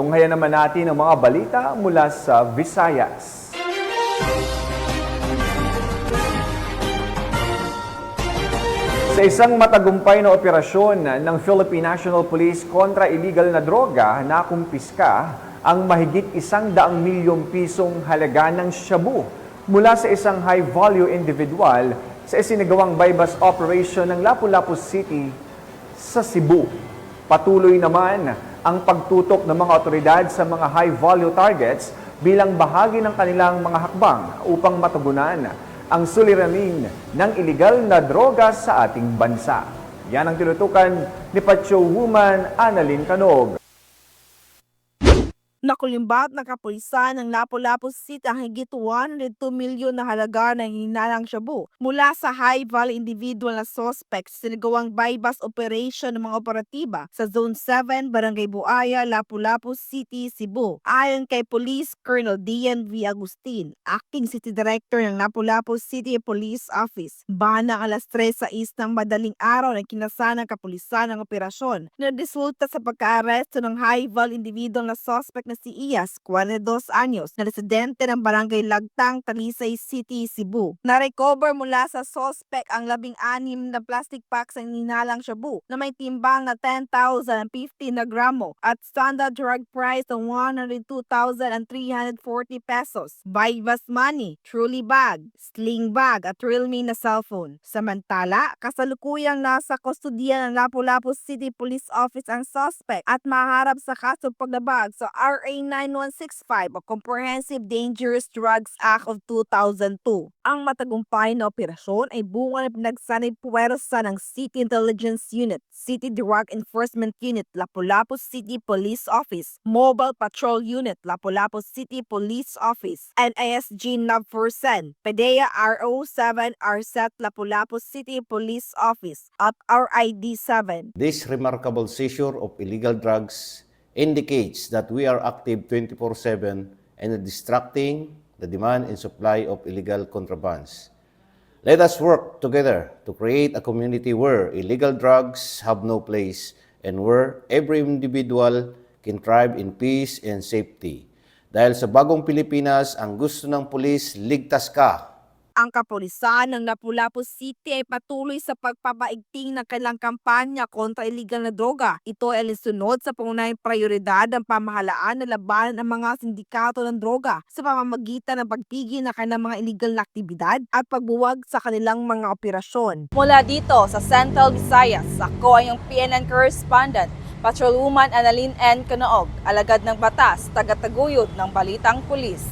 Tunghayan naman natin ang mga balita mula sa Visayas. Sa isang matagumpay na operasyon ng Philippine National Police kontra illegal na droga, nakumpiska ang mahigit 100 milyong pisong halaga ng shabu mula sa isang high-value individual sa isinagawang bypass operation ng Lapu-Lapu City sa Cebu. Patuloy naman ang pagtutok ng mga otoridad sa mga high-value targets bilang bahagi ng kanilang mga hakbang upang matugunan ang suliranin ng iligal na droga sa ating bansa. Yan ang tinutukan ni Patrol Woman Annalyn Canog. Nakulimbat ng kapulisan ng Lapu-Lapu City ang higit 102 milyon na halaga ng hinalang shabu mula sa high-value individual na suspect sa sinagawang bypass operation ng mga operatiba sa Zone 7, Barangay Buaya, Lapu-Lapu City, Cebu. Ayon kay Police Colonel Dian V. Agustin, Acting City Director ng Lapu-Lapu City Police Office, banang alas 3:06 ng madaling araw na kinasa ng kapulisan ng operasyon na resulta sa pagka-aresto ng high-value individual na suspect na si Iyas, 42 anyos, na residente ng Barangay Lagtang, Talisay City, Cebu. Na-recover mula sa suspect ang 16 na plastic packs ng hinalang shabu na may timbang na 10,050 na gramo at standard drug price ng 102,340 pesos. Bypass money, truly bag, sling bag at Realme na cellphone. Samantala, kasalukuyang nasa kustodiya ng Lapu-Lapu City Police Office ang suspect at maharap sa kasong paglabag sa RA 9165 o Comprehensive Dangerous Drugs Act of 2002. Ang matagumpay na operasyon ay bunga ng pinagsanay puwersa ng City Intelligence Unit, City Drug Enforcement Unit, Lapu-Lapu City Police Office, Mobile Patrol Unit, Lapu-Lapu City Police Office, NISG NAVFORCEN, PDEA RO7 RSET Lapu-Lapu City Police Office, at RID 7. This remarkable seizure of illegal drugs indicates that we are active 24/7 and distracting the demand and supply of illegal contrabands. Let us work together to create a community where illegal drugs have no place and where every individual can thrive in peace and safety. Dahil sa bagong Pilipinas, ang gusto ng pulis, ligtas ka. Ang kapulisan ng Lapu-Lapu City ay patuloy sa pagpapaigting ng kanilang kampanya kontra iligal na droga. Ito ay alinsunod sa pangunahing prioridad ng pamahalaan na labanan ang mga sindikato ng droga sa pamamagitan ng pagpigil ng kanilang mga iligal na aktibidad at pagbuwag sa kanilang mga operasyon. Mula dito sa Central Visayas, ako ay yung PNN correspondent, Patrolwoman Annalyn N. Canog, alagad ng batas, tagataguyod ng Balitang Pulis.